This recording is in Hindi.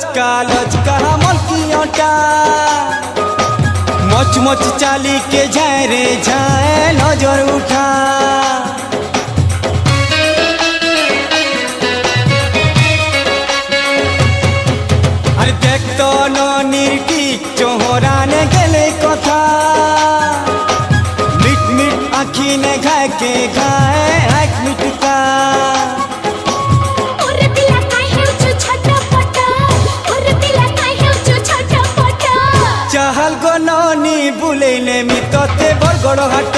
लचका मलकियोटा मच मच चाली के जाए रे जाए नजर उठा। अरे देख तो ननीर ठीक चोहराने गेले कथा मिट मिट आखी ने घाय के घाय एक मिटका। चाहल गो ननी बुलेने मितते बरगड़ हाट